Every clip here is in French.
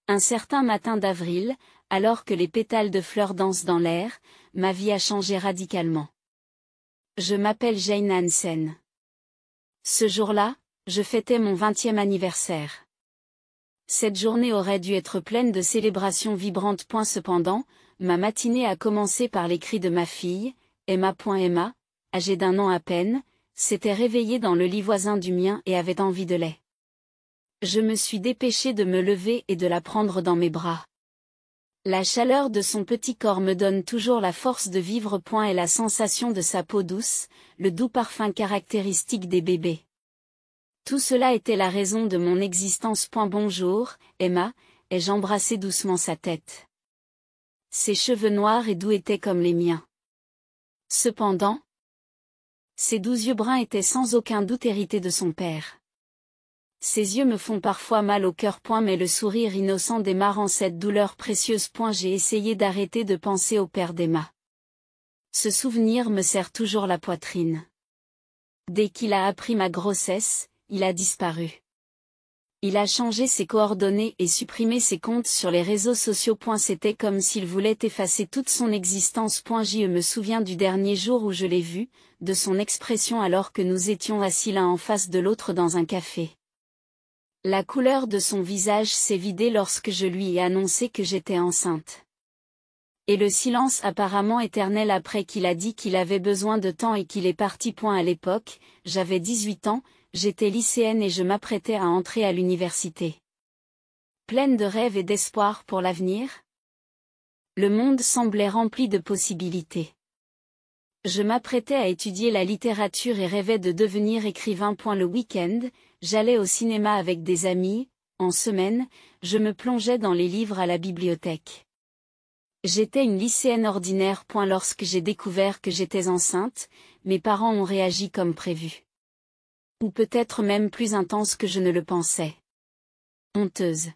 Un certain matin d'avril, alors que les pétales de fleurs dansent dans l'air, ma vie a changé radicalement. Je m'appelle Jane Hansen. Ce jour-là, je fêtais mon 20e anniversaire. Cette journée aurait dû être pleine de célébrations vibrantes. Cependant, ma matinée a commencé par les cris de ma fille, Emma. Emma, âgée d'1 an à peine, s'était réveillée dans le lit voisin du mien et avait envie de lait. Je me suis dépêchée de me lever et de la prendre dans mes bras. La chaleur de son petit corps me donne toujours la force de vivre. Et la sensation de sa peau douce, le doux parfum caractéristique des bébés. Tout cela était la raison de mon existence. Bonjour, Emma, ai-je embrassé doucement sa tête. Ses cheveux noirs et doux étaient comme les miens. Cependant, ses doux yeux bruns étaient sans aucun doute hérités de son père. Ses yeux me font parfois mal au cœur. Mais le sourire innocent d'Emma rend cette douleur précieuse. J'ai essayé d'arrêter de penser au père d'Emma. Ce souvenir me serre toujours la poitrine. Dès qu'il a appris ma grossesse, il a disparu. Il a changé ses coordonnées et supprimé ses comptes sur les réseaux sociaux. C'était comme s'il voulait effacer toute son existence. Je me souviens du dernier jour où je l'ai vu, de son expression alors que nous étions assis l'un en face de l'autre dans un café. La couleur de son visage s'est vidée lorsque je lui ai annoncé que j'étais enceinte. Et le silence apparemment éternel après qu'il a dit qu'il avait besoin de temps et qu'il est parti. À l'époque, j'avais 18 ans, j'étais lycéenne et je m'apprêtais à entrer à l'université. Pleine de rêves et d'espoir pour l'avenir, le monde semblait rempli de possibilités. Je m'apprêtais à étudier la littérature et rêvais de devenir écrivain. Le week-end, j'allais au cinéma avec des amis, en semaine, je me plongeais dans les livres à la bibliothèque. J'étais une lycéenne ordinaire. Lorsque j'ai découvert que j'étais enceinte, mes parents ont réagi comme prévu. Ou peut-être même plus intense que je ne le pensais. Honteuse.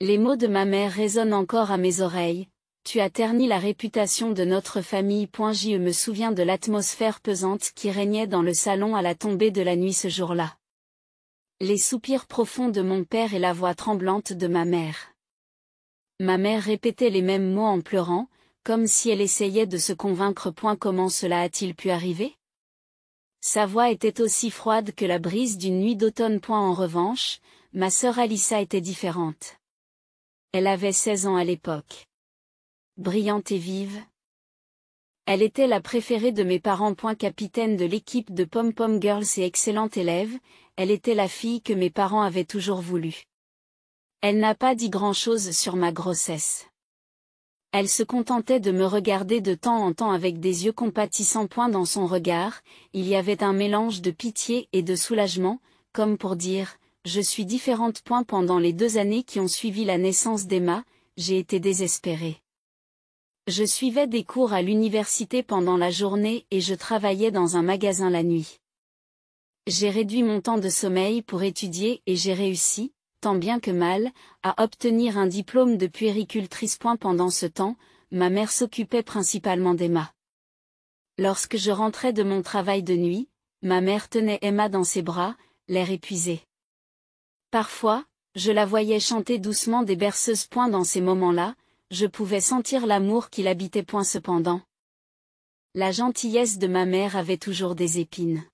Les mots de ma mère résonnent encore à mes oreilles. Tu as terni la réputation de notre famille. Je me souviens de l'atmosphère pesante qui régnait dans le salon à la tombée de la nuit ce jour-là. Les soupirs profonds de mon père et la voix tremblante de ma mère. Ma mère répétait les mêmes mots en pleurant, comme si elle essayait de se convaincre. Comment cela a-t-il pu arriver? Sa voix était aussi froide que la brise d'une nuit d'automne. En revanche, ma sœur Alyssa était différente. Elle avait 16 ans à l'époque. Brillante et vive. Elle était la préférée de mes parents. Capitaine de l'équipe de Pom-Pom Girls et excellente élève, elle était la fille que mes parents avaient toujours voulu. Elle n'a pas dit grand-chose sur ma grossesse. Elle se contentait de me regarder de temps en temps avec des yeux compatissants. Dans son regard, il y avait un mélange de pitié et de soulagement, comme pour dire « Je suis différente ». Pendant les 2 années qui ont suivi la naissance d'Emma, j'ai été désespérée. Je suivais des cours à l'université pendant la journée et je travaillais dans un magasin la nuit. J'ai réduit mon temps de sommeil pour étudier et j'ai réussi, tant bien que mal, à obtenir un diplôme de puéricultrice. Pendant ce temps, ma mère s'occupait principalement d'Emma. Lorsque je rentrais de mon travail de nuit, ma mère tenait Emma dans ses bras, l'air épuisé. Parfois, je la voyais chanter doucement des berceuses. Dans ces moments-là, je pouvais sentir l'amour qui l'habitait. Cependant, la gentillesse de ma mère avait toujours des épines.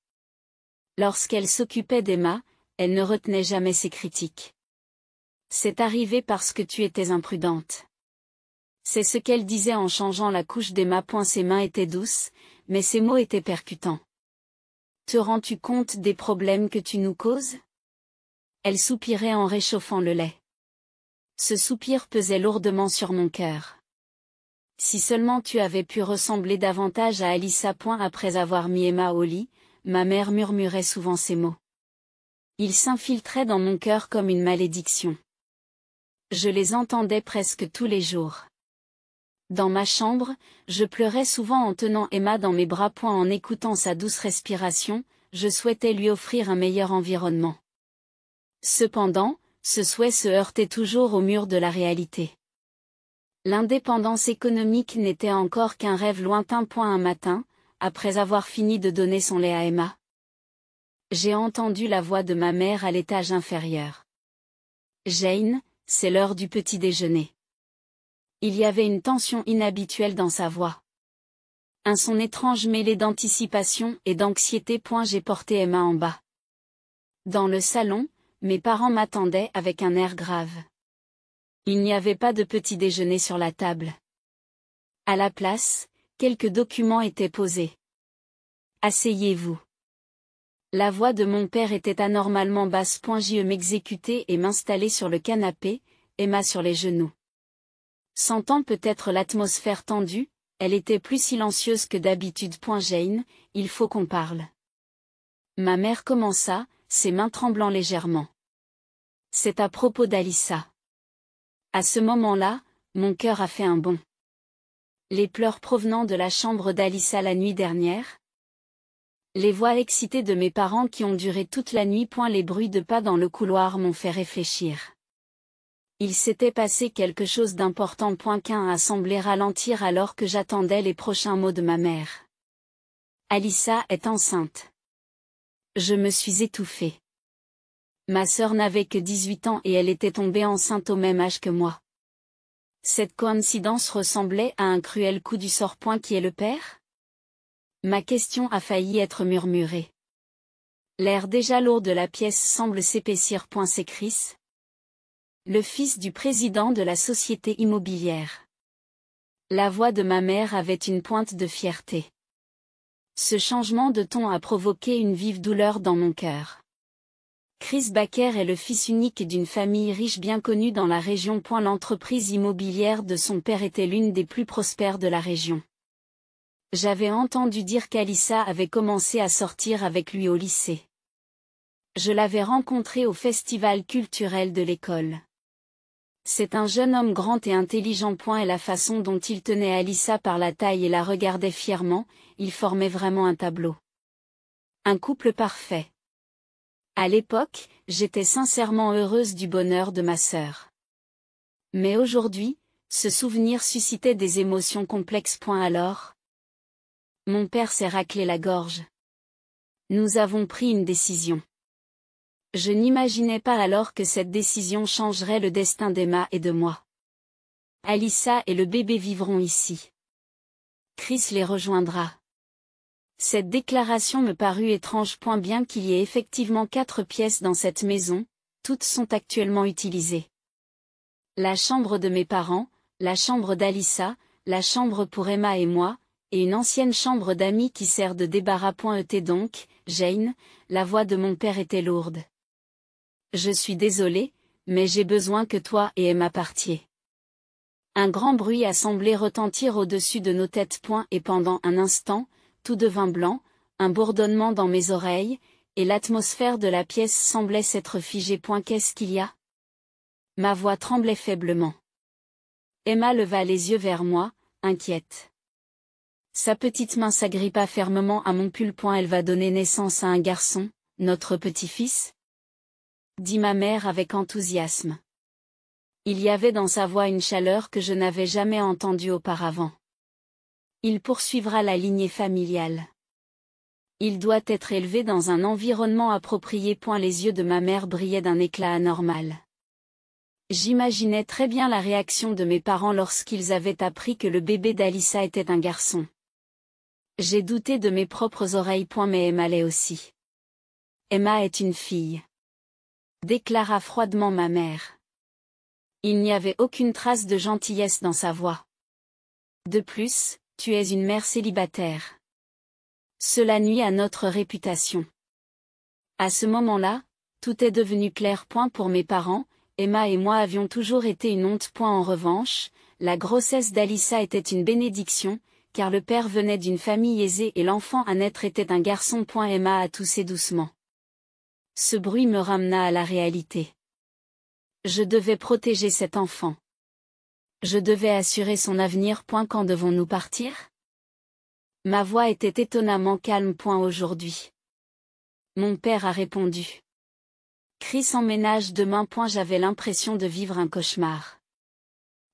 Lorsqu'elle s'occupait d'Emma, elle ne retenait jamais ses critiques. C'est arrivé parce que tu étais imprudente. C'est ce qu'elle disait en changeant la couche d'Emma. Ses mains étaient douces, mais ses mots étaient percutants. Te rends-tu compte des problèmes que tu nous causes? Elle soupirait en réchauffant le lait. Ce soupir pesait lourdement sur mon cœur. Si seulement tu avais pu ressembler davantage à Alyssa. Après avoir mis Emma au lit, ma mère murmurait souvent ces mots. Ils s'infiltraient dans mon cœur comme une malédiction. Je les entendais presque tous les jours. Dans ma chambre, je pleurais souvent en tenant Emma dans mes bras. En écoutant sa douce respiration, je souhaitais lui offrir un meilleur environnement. Cependant, ce souhait se heurtait toujours au mur de la réalité. L'indépendance économique n'était encore qu'un rêve lointain. Un matin, après avoir fini de donner son lait à Emma, j'ai entendu la voix de ma mère à l'étage inférieur. Jane, c'est l'heure du petit déjeuner. Il y avait une tension inhabituelle dans sa voix. Un son étrange mêlé d'anticipation et d'anxiété. J'ai porté Emma en bas. Dans le salon, mes parents m'attendaient avec un air grave. Il n'y avait pas de petit déjeuner sur la table. À la place, quelques documents étaient posés. Asseyez-vous. La voix de mon père était anormalement basse. Je m'exécutais et m'installais sur le canapé, Emma sur les genoux. Sentant peut-être l'atmosphère tendue, elle était plus silencieuse que d'habitude. Jane, il faut qu'on parle. Ma mère commença, ses mains tremblant légèrement. C'est à propos d'Alyssa. À ce moment-là, mon cœur a fait un bond. Les pleurs provenant de la chambre d'Alyssa la nuit dernière. Les voix excitées de mes parents qui ont duré toute la nuit. Les bruits de pas dans le couloir m'ont fait réfléchir. Il s'était passé quelque chose d'important. Qu'un a semblé ralentir alors que j'attendais les prochains mots de ma mère. Alyssa est enceinte. Je me suis étouffée. Ma sœur n'avait que 18 ans et elle était tombée enceinte au même âge que moi. Cette coïncidence ressemblait à un cruel coup du sort. Qui est le père? Ma question a failli être murmurée. L'air déjà lourd de la pièce semble s'épaissir. C'est Chris, le fils du président de la société immobilière. La voix de ma mère avait une pointe de fierté. Ce changement de ton a provoqué une vive douleur dans mon cœur. Chris Baker est le fils unique d'une famille riche bien connue dans la région. L'entreprise immobilière de son père était l'une des plus prospères de la région. J'avais entendu dire qu'Alyssa avait commencé à sortir avec lui au lycée. Je l'avais rencontré au festival culturel de l'école. C'est un jeune homme grand et intelligent. Et la façon dont il tenait Alyssa par la taille et la regardait fièrement, il formait vraiment un tableau. Un couple parfait. À l'époque, j'étais sincèrement heureuse du bonheur de ma sœur. Mais aujourd'hui, ce souvenir suscitait des émotions complexes. Alors, mon père s'est raclé la gorge. Nous avons pris une décision. Je n'imaginais pas alors que cette décision changerait le destin d'Emma et de moi. Alyssa et le bébé vivront ici. Chris les rejoindra. Cette déclaration me parut étrange. Bien qu'il y ait effectivement 4 pièces dans cette maison, toutes sont actuellement utilisées. La chambre de mes parents, la chambre d'Alyssa, la chambre pour Emma et moi, et une ancienne chambre d'amis qui sert de débarras. Donc, Jane, la voix de mon père était lourde. Je suis désolée, mais j'ai besoin que toi et Emma partiez. Un grand bruit a semblé retentir au-dessus de nos têtes. Et pendant un instant, tout devint blanc, un bourdonnement dans mes oreilles, et l'atmosphère de la pièce semblait s'être figée. Qu'est-ce qu'il y a? Ma voix tremblait faiblement. Emma leva les yeux vers moi, inquiète. Sa petite main s'agrippa fermement à mon pull. Elle va donner naissance à un garçon, notre petit-fils? Dit ma mère avec enthousiasme. Il y avait dans sa voix une chaleur que je n'avais jamais entendue auparavant. Il poursuivra la lignée familiale. Il doit être élevé dans un environnement approprié. Les yeux de ma mère brillaient d'un éclat anormal. J'imaginais très bien la réaction de mes parents lorsqu'ils avaient appris que le bébé d'Alyssa était un garçon. J'ai douté de mes propres oreilles. Mais Emma l'est aussi. Emma est une fille. Déclara froidement ma mère. Il n'y avait aucune trace de gentillesse dans sa voix. De plus, tu es une mère célibataire. Cela nuit à notre réputation. À ce moment-là, tout est devenu clair. Pour mes parents, Emma et moi avions toujours été une honte. En revanche, la grossesse d'Alyssa était une bénédiction, car le père venait d'une famille aisée et l'enfant à naître était un garçon. Emma a toussé doucement. Ce bruit me ramena à la réalité. Je devais protéger cet enfant. Je devais assurer son avenir. Quand devons-nous partir? Ma voix était étonnamment calme. Aujourd'hui. Mon père a répondu. Chris emménage demain. J'avais l'impression de vivre un cauchemar.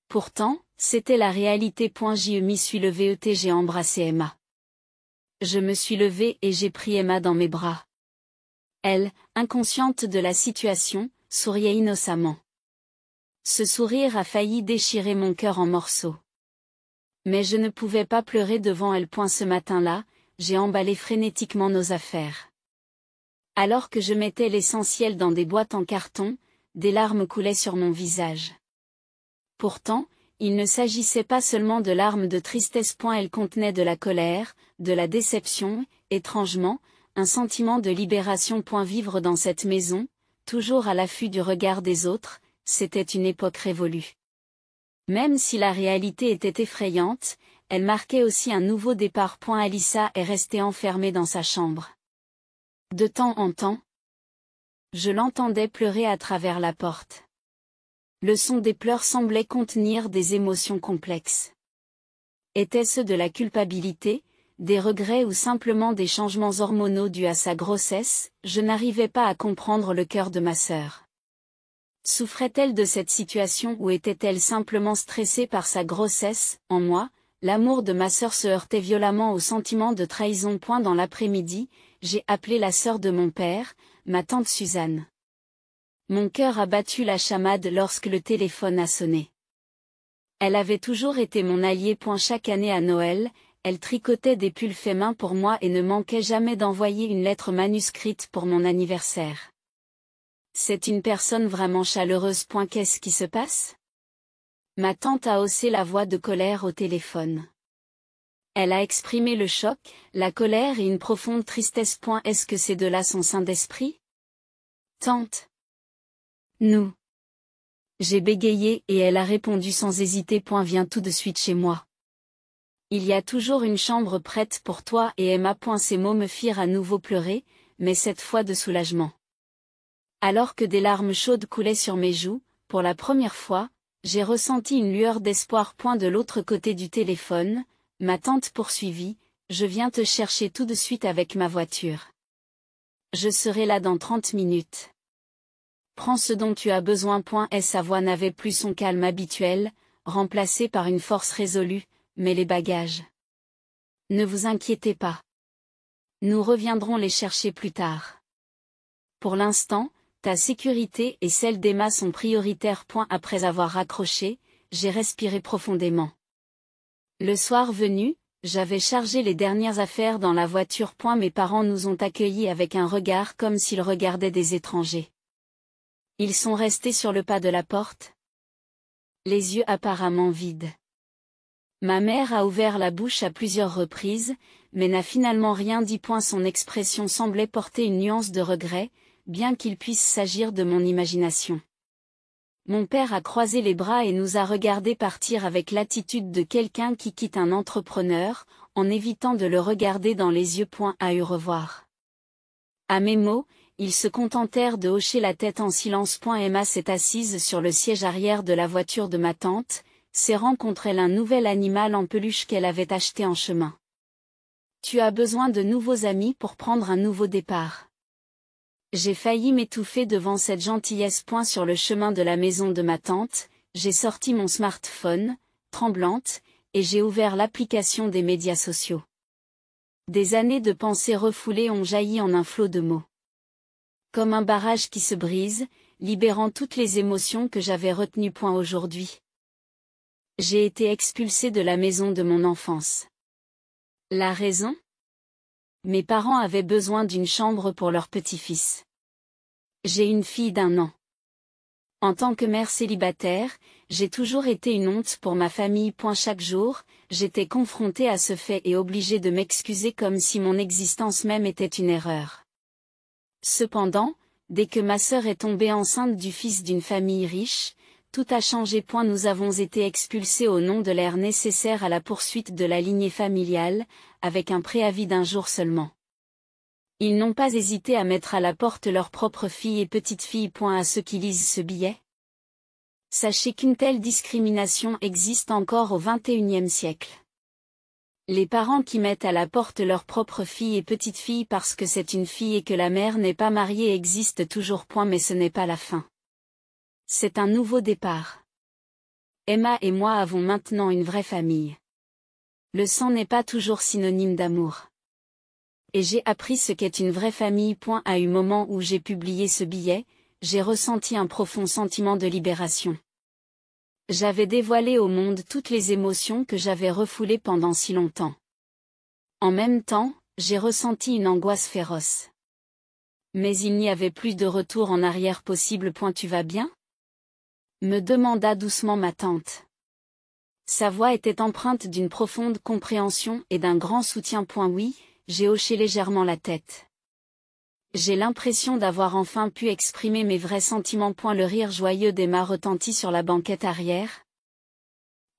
Pourtant, c'était la réalité. Je m'y suis levée et j'ai embrassé Emma. Je me suis levée et j'ai pris Emma dans mes bras. Elle, inconsciente de la situation, souriait innocemment. Ce sourire a failli déchirer mon cœur en morceaux. Mais je ne pouvais pas pleurer devant elle. Ce matin-là, j'ai emballé frénétiquement nos affaires. Alors que je mettais l'essentiel dans des boîtes en carton, des larmes coulaient sur mon visage. Pourtant, il ne s'agissait pas seulement de larmes de tristesse. Elles contenaient de la colère, de la déception, étrangement, un sentiment de libération. Vivre dans cette maison, toujours à l'affût du regard des autres, c'était une époque révolue. Même si la réalité était effrayante, elle marquait aussi un nouveau départ. Alyssa est restée enfermée dans sa chambre. De temps en temps, je l'entendais pleurer à travers la porte. Le son des pleurs semblait contenir des émotions complexes. Était-ce de la culpabilité, des regrets ou simplement des changements hormonaux dus à sa grossesse? Je n'arrivais pas à comprendre le cœur de ma sœur. Souffrait-elle de cette situation ou était-elle simplement stressée par sa grossesse? En moi, l'amour de ma sœur se heurtait violemment au sentiment de trahison. Dans l'après-midi, j'ai appelé la sœur de mon père, ma tante Suzanne. Mon cœur a battu la chamade lorsque le téléphone a sonné. Elle avait toujours été mon alliée. Chaque année à Noël, elle tricotait des pulls faits main pour moi et ne manquait jamais d'envoyer une lettre manuscrite pour mon anniversaire. C'est une personne vraiment chaleureuse. Qu'est-ce qui se passe? Ma tante a haussé la voix de colère au téléphone. Elle a exprimé le choc, la colère et une profonde tristesse. Est-ce que ces deux-là sont saints d'esprit? Tante. Nous. J'ai bégayé et elle a répondu sans hésiter. Viens tout de suite chez moi. Il y a toujours une chambre prête pour toi et Emma. Ces mots me firent à nouveau pleurer, mais cette fois de soulagement. Alors que des larmes chaudes coulaient sur mes joues, pour la première fois, j'ai ressenti une lueur d'espoir. De l'autre côté du téléphone, ma tante poursuivit, je viens te chercher tout de suite avec ma voiture. Je serai là dans 30 minutes. Prends ce dont tu as besoin. Sa voix n'avait plus son calme habituel, remplacé par une force résolue, mais les bagages. Ne vous inquiétez pas. Nous reviendrons les chercher plus tard. Pour l'instant, ta sécurité et celle d'Emma sont prioritaires. Après avoir raccroché, j'ai respiré profondément. Le soir venu, j'avais chargé les dernières affaires dans la voiture. Mes parents nous ont accueillis avec un regard comme s'ils regardaient des étrangers. Ils sont restés sur le pas de la porte, les yeux apparemment vides. Ma mère a ouvert la bouche à plusieurs reprises, mais n'a finalement rien dit. Son expression semblait porter une nuance de regret, bien qu'il puisse s'agir de mon imagination. Mon père a croisé les bras et nous a regardés partir avec l'attitude de quelqu'un qui quitte un entrepreneur, en évitant de le regarder dans les yeux. À au revoir. À mes mots, ils se contentèrent de hocher la tête en silence. Emma s'est assise sur le siège arrière de la voiture de ma tante, serrant contre elle un nouvel animal en peluche qu'elle avait acheté en chemin. Tu as besoin de nouveaux amis pour prendre un nouveau départ. J'ai failli m'étouffer devant cette gentillesse. Sur le chemin de la maison de ma tante, j'ai sorti mon smartphone, tremblante, et j'ai ouvert l'application des médias sociaux. Des années de pensées refoulées ont jailli en un flot de mots. Comme un barrage qui se brise, libérant toutes les émotions que j'avais retenues. Aujourd'hui. J'ai été expulsée de la maison de mon enfance. La raison? Mes parents avaient besoin d'une chambre pour leur petit-fils. J'ai une fille d'1 an. En tant que mère célibataire, j'ai toujours été une honte pour ma famille. Chaque jour, j'étais confrontée à ce fait et obligée de m'excuser comme si mon existence même était une erreur. Cependant, dès que ma sœur est tombée enceinte du fils d'une famille riche, tout a changé. Nous avons été expulsés au nom de l'ère nécessaire à la poursuite de la lignée familiale, avec un préavis d'1 jour seulement. Ils n'ont pas hésité à mettre à la porte leur propre fille et petite-fille. À ceux qui lisent ce billet. Sachez qu'une telle discrimination existe encore au XXIe siècle. Les parents qui mettent à la porte leur propre fille et petite-fille parce que c'est une fille et que la mère n'est pas mariée existent toujours. Mais ce n'est pas la fin. C'est un nouveau départ. Emma et moi avons maintenant une vraie famille. Le sang n'est pas toujours synonyme d'amour. Et j'ai appris ce qu'est une vraie famille. À un moment où j'ai publié ce billet, j'ai ressenti un profond sentiment de libération. J'avais dévoilé au monde toutes les émotions que j'avais refoulées pendant si longtemps. En même temps, j'ai ressenti une angoisse féroce. Mais il n'y avait plus de retour en arrière possible. Tu vas bien? Me demanda doucement ma tante. Sa voix était empreinte d'une profonde compréhension et d'un grand soutien. Oui, j'ai hoché légèrement la tête. J'ai l'impression d'avoir enfin pu exprimer mes vrais sentiments. Le rire joyeux d'Emma retentit sur la banquette arrière,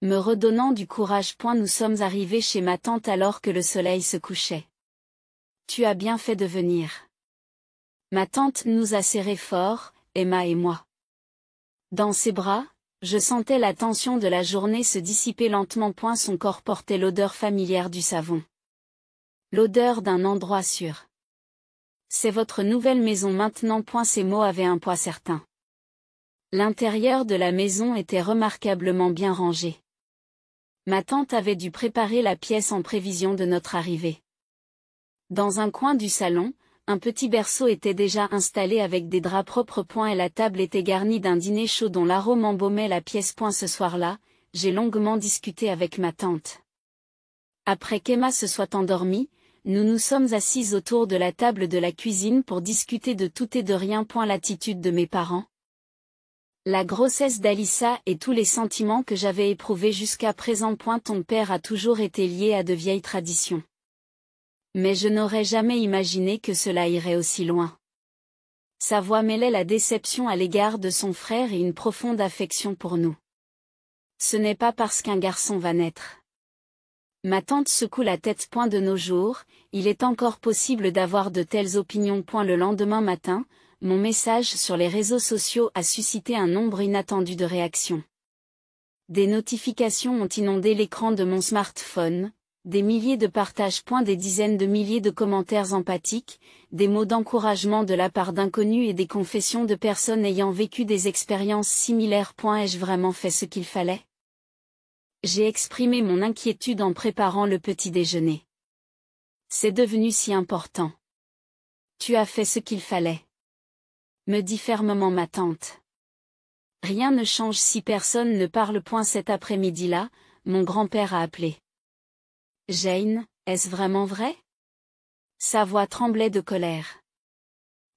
me redonnant du courage. Nous sommes arrivés chez ma tante alors que le soleil se couchait. Tu as bien fait de venir. Ma tante nous a serrés fort, Emma et moi. Dans ses bras, je sentais la tension de la journée se dissiper lentement. Son corps portait l'odeur familière du savon. L'odeur d'un endroit sûr. C'est votre nouvelle maison maintenant. Ces mots avaient un poids certain. L'intérieur de la maison était remarquablement bien rangé. Ma tante avait dû préparer la pièce en prévision de notre arrivée. Dans un coin du salon, un petit berceau était déjà installé avec des draps propres. Et la table était garnie d'un dîner chaud dont l'arôme embaumait la pièce. Ce soir-là, j'ai longuement discuté avec ma tante. Après qu'Emma se soit endormie, nous nous sommes assises autour de la table de la cuisine pour discuter de tout et de rien. L'attitude de mes parents, la grossesse d'Alyssa et tous les sentiments que j'avais éprouvés jusqu'à présent. Ton père a toujours été lié à de vieilles traditions. Mais je n'aurais jamais imaginé que cela irait aussi loin. Sa voix mêlait la déception à l'égard de son frère et une profonde affection pour nous. Ce n'est pas parce qu'un garçon va naître. Ma tante secoue la tête. De nos jours, il est encore possible d'avoir de telles opinions. Le lendemain matin, mon message sur les réseaux sociaux a suscité un nombre inattendu de réactions. Des notifications ont inondé l'écran de mon smartphone, des milliers de partages. Des dizaines de milliers de commentaires empathiques, des mots d'encouragement de la part d'inconnus et des confessions de personnes ayant vécu des expériences similaires. Ai-je vraiment fait ce qu'il fallait? J'ai exprimé mon inquiétude en préparant le petit déjeuner. C'est devenu si important. Tu as fait ce qu'il fallait, me dit fermement ma tante. Rien ne change si personne ne parle. Cet après-midi-là, mon grand-père a appelé. Jane, est-ce vraiment vrai? Sa voix tremblait de colère.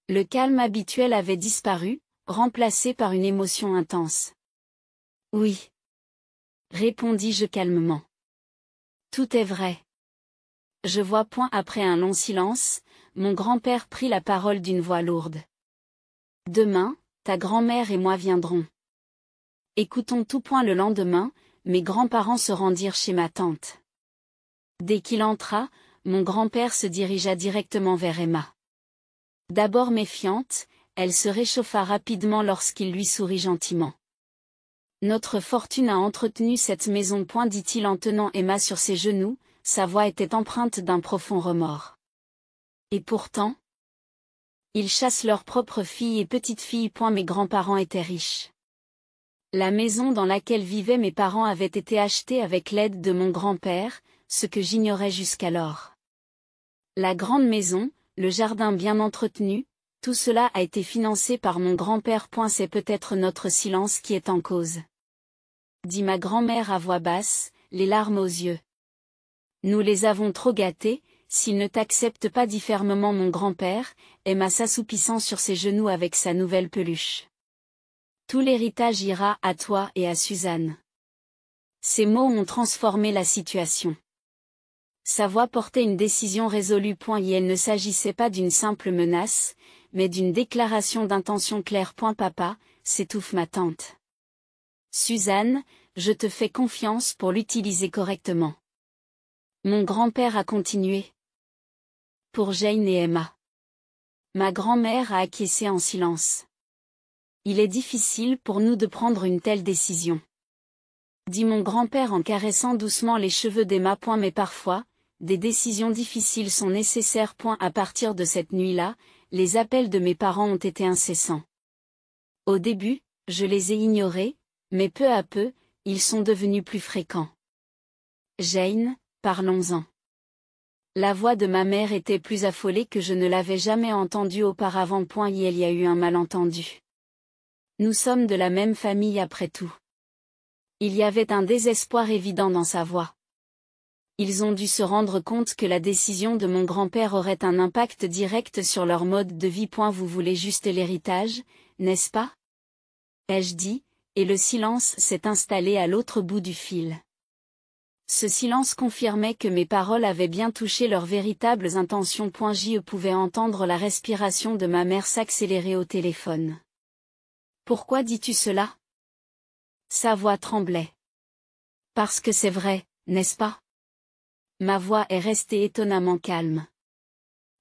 Le calme habituel avait disparu, remplacé par une émotion intense. Oui, répondis-je calmement. Tout est vrai. Je vois. Après un long silence, mon grand-père prit la parole d'une voix lourde. Demain, ta grand-mère et moi viendrons. Écoutons tout. Le lendemain, mes grands-parents se rendirent chez ma tante. Dès qu'il entra, mon grand-père se dirigea directement vers Emma. D'abord méfiante, elle se réchauffa rapidement lorsqu'il lui sourit gentiment. Notre fortune a entretenu cette maison. Dit-il en tenant Emma sur ses genoux, sa voix était empreinte d'un profond remords. Et pourtant, ils chassent leurs propres filles et petites-filles. Mes grands-parents étaient riches. La maison dans laquelle vivaient mes parents avait été achetée avec l'aide de mon grand-père, ce que j'ignorais jusqu'alors. La grande maison, le jardin bien entretenu, tout cela a été financé par mon grand-père. C'est peut-être notre silence qui est en cause, dit ma grand-mère à voix basse, les larmes aux yeux. Nous les avons trop gâtés, s'ils ne t'acceptent pas, dit fermement mon grand-père, Emma s'assoupissant sur ses genoux avec sa nouvelle peluche. Tout l'héritage ira à toi et à Suzanne. Ces mots ont transformé la situation. Sa voix portait une décision résolue. Et elle ne s'agissait pas d'une simple menace, mais d'une déclaration d'intention claire. Papa, s'étouffe ma tante. Suzanne, je te fais confiance pour l'utiliser correctement. Mon grand-père a continué. Pour Jane et Emma. Ma grand-mère a acquiescé en silence. Il est difficile pour nous de prendre une telle décision, dit mon grand-père en caressant doucement les cheveux d'Emma. Mais parfois, des décisions difficiles sont nécessaires. À partir de cette nuit-là, les appels de mes parents ont été incessants. Au début, je les ai ignorés, mais peu à peu, ils sont devenus plus fréquents. Jane, parlons-en. La voix de ma mère était plus affolée que je ne l'avais jamais entendue auparavant. Il y a eu un malentendu. Nous sommes de la même famille après tout. Il y avait un désespoir évident dans sa voix. Ils ont dû se rendre compte que la décision de mon grand-père aurait un impact direct sur leur mode de vie. Vous voulez juste l'héritage, n'est-ce pas? Ai-je dit, et le silence s'est installé à l'autre bout du fil. Ce silence confirmait que mes paroles avaient bien touché leurs véritables intentions. Je pouvais entendre la respiration de ma mère s'accélérer au téléphone. Pourquoi dis-tu cela? Sa voix tremblait. Parce que c'est vrai, n'est-ce pas? Ma voix est restée étonnamment calme.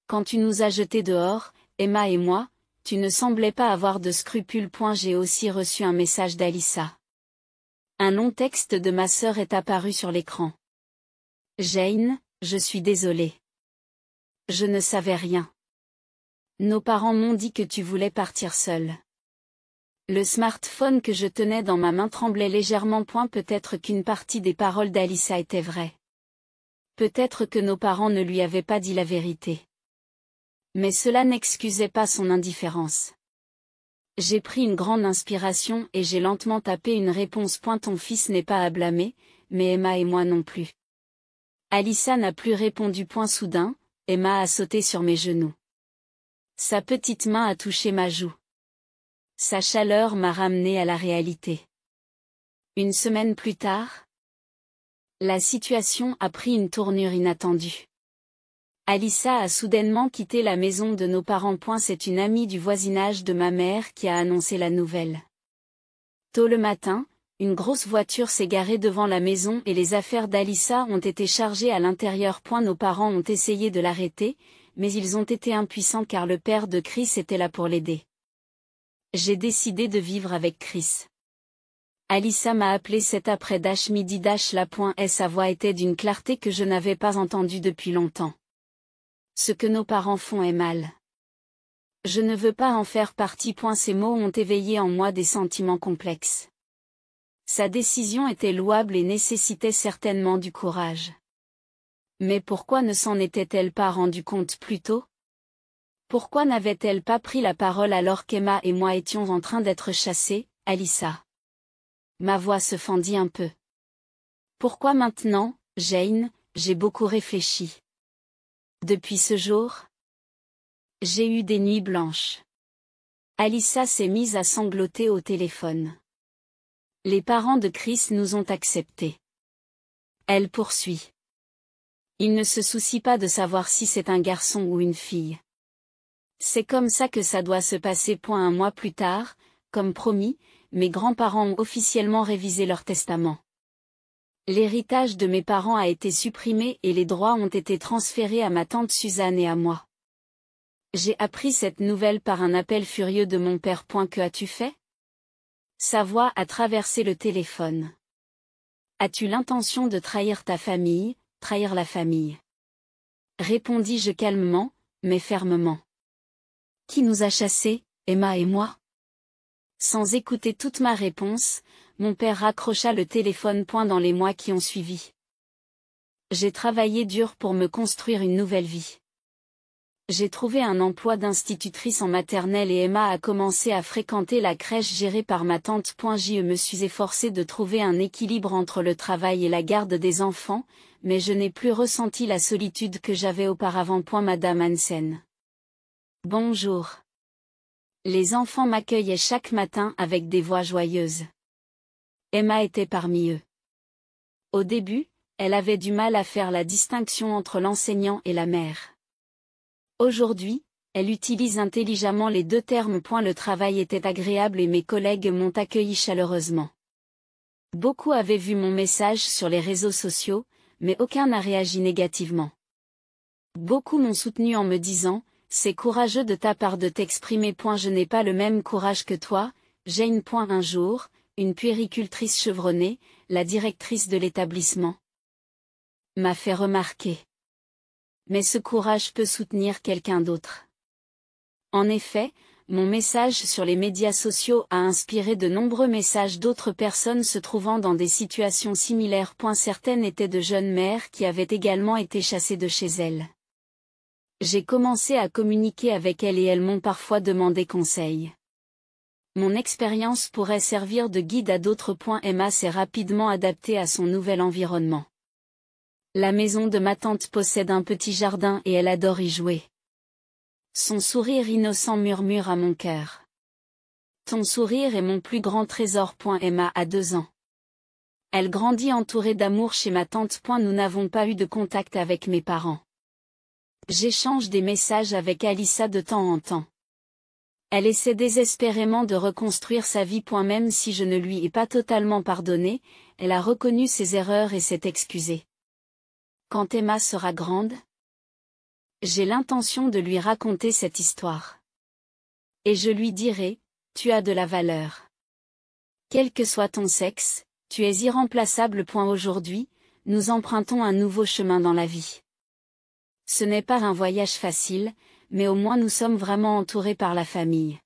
Quand tu nous as jetés dehors, Emma et moi, tu ne semblais pas avoir de scrupules. J'ai aussi reçu un message d'Alyssa. Un long texte de ma sœur est apparu sur l'écran. Jane, je suis désolée. Je ne savais rien. Nos parents m'ont dit que tu voulais partir seule. Le smartphone que je tenais dans ma main tremblait légèrement. Peut-être qu'une partie des paroles d'Alyssa était vraie. Peut-être que nos parents ne lui avaient pas dit la vérité. Mais cela n'excusait pas son indifférence. J'ai pris une grande inspiration et j'ai lentement tapé une réponse. Ton fils n'est pas à blâmer, mais Emma et moi non plus. Alyssa n'a plus répondu. Soudain, Emma a sauté sur mes genoux. Sa petite main a touché ma joue. Sa chaleur m'a ramené à la réalité. Une semaine plus tard, la situation a pris une tournure inattendue. Alyssa a soudainement quitté la maison de nos parents. C'est une amie du voisinage de ma mère qui a annoncé la nouvelle. Tôt le matin, une grosse voiture s'est garée devant la maison et les affaires d'Alyssa ont été chargées à l'intérieur. Nos parents ont essayé de l'arrêter, mais ils ont été impuissants car le père de Chris était là pour l'aider. J'ai décidé de vivre avec Chris. Alyssa m'a appelé cet après-midi. Sa voix était d'une clarté que je n'avais pas entendue depuis longtemps. Ce que nos parents font est mal. Je ne veux pas en faire partie. Ces mots ont éveillé en moi des sentiments complexes. Sa décision était louable et nécessitait certainement du courage. Mais pourquoi ne s'en était-elle pas rendue compte plus tôt? Pourquoi n'avait-elle pas pris la parole alors qu'Emma et moi étions en train d'être chassés, Alyssa? Ma voix se fendit un peu. Pourquoi maintenant, Jane? J'ai beaucoup réfléchi. Depuis ce jour, j'ai eu des nuits blanches. Alyssa s'est mise à sangloter au téléphone. Les parents de Chris nous ont acceptés. Elle poursuit. Ils ne se soucient pas de savoir si c'est un garçon ou une fille. C'est comme ça que ça doit se passer. Un mois plus tard, comme promis, mes grands-parents ont officiellement révisé leur testament. L'héritage de mes parents a été supprimé et les droits ont été transférés à ma tante Suzanne et à moi. J'ai appris cette nouvelle par un appel furieux de mon père. Que as-tu fait? Sa voix a traversé le téléphone. As-tu l'intention de trahir ta famille, trahir la famille? Répondis-je calmement, mais fermement. Qui nous a chassés, Emma et moi? Sans écouter toute ma réponse, mon père raccrocha le téléphone. Dans les mois qui ont suivi, j'ai travaillé dur pour me construire une nouvelle vie. J'ai trouvé un emploi d'institutrice en maternelle et Emma a commencé à fréquenter la crèche gérée par ma tante. Je me suis efforcée de trouver un équilibre entre le travail et la garde des enfants, mais je n'ai plus ressenti la solitude que j'avais auparavant. Madame Hansen. Bonjour. Les enfants m'accueillaient chaque matin avec des voix joyeuses. Emma était parmi eux. Au début, elle avait du mal à faire la distinction entre l'enseignant et la mère. Aujourd'hui, elle utilise intelligemment les deux termes. Le travail était agréable et mes collègues m'ont accueilli chaleureusement. Beaucoup avaient vu mon message sur les réseaux sociaux, mais aucun n'a réagi négativement. Beaucoup m'ont soutenu en me disant: c'est courageux de ta part de t'exprimer. Je n'ai pas le même courage que toi, Jane. Un jour, une puéricultrice chevronnée, la directrice de l'établissement, m'a fait remarquer. Mais ce courage peut soutenir quelqu'un d'autre. En effet, mon message sur les médias sociaux a inspiré de nombreux messages d'autres personnes se trouvant dans des situations similaires. Certaines étaient de jeunes mères qui avaient également été chassées de chez elles. J'ai commencé à communiquer avec elles et elles m'ont parfois demandé conseil. Mon expérience pourrait servir de guide à d'autres. Emma s'est rapidement adaptée à son nouvel environnement. La maison de ma tante possède un petit jardin et elle adore y jouer. Son sourire innocent murmure à mon cœur. Ton sourire est mon plus grand trésor. Emma a 2 ans. Elle grandit entourée d'amour chez ma tante. Nous n'avons pas eu de contact avec mes parents. J'échange des messages avec Alyssa de temps en temps. Elle essaie désespérément de reconstruire sa vie. Même si je ne lui ai pas totalement pardonné, elle a reconnu ses erreurs et s'est excusée. Quand Emma sera grande, j'ai l'intention de lui raconter cette histoire. Et je lui dirai, tu as de la valeur. Quel que soit ton sexe, tu es irremplaçable. Aujourd'hui, nous empruntons un nouveau chemin dans la vie. Ce n'est pas un voyage facile, mais au moins nous sommes vraiment entourés par la famille.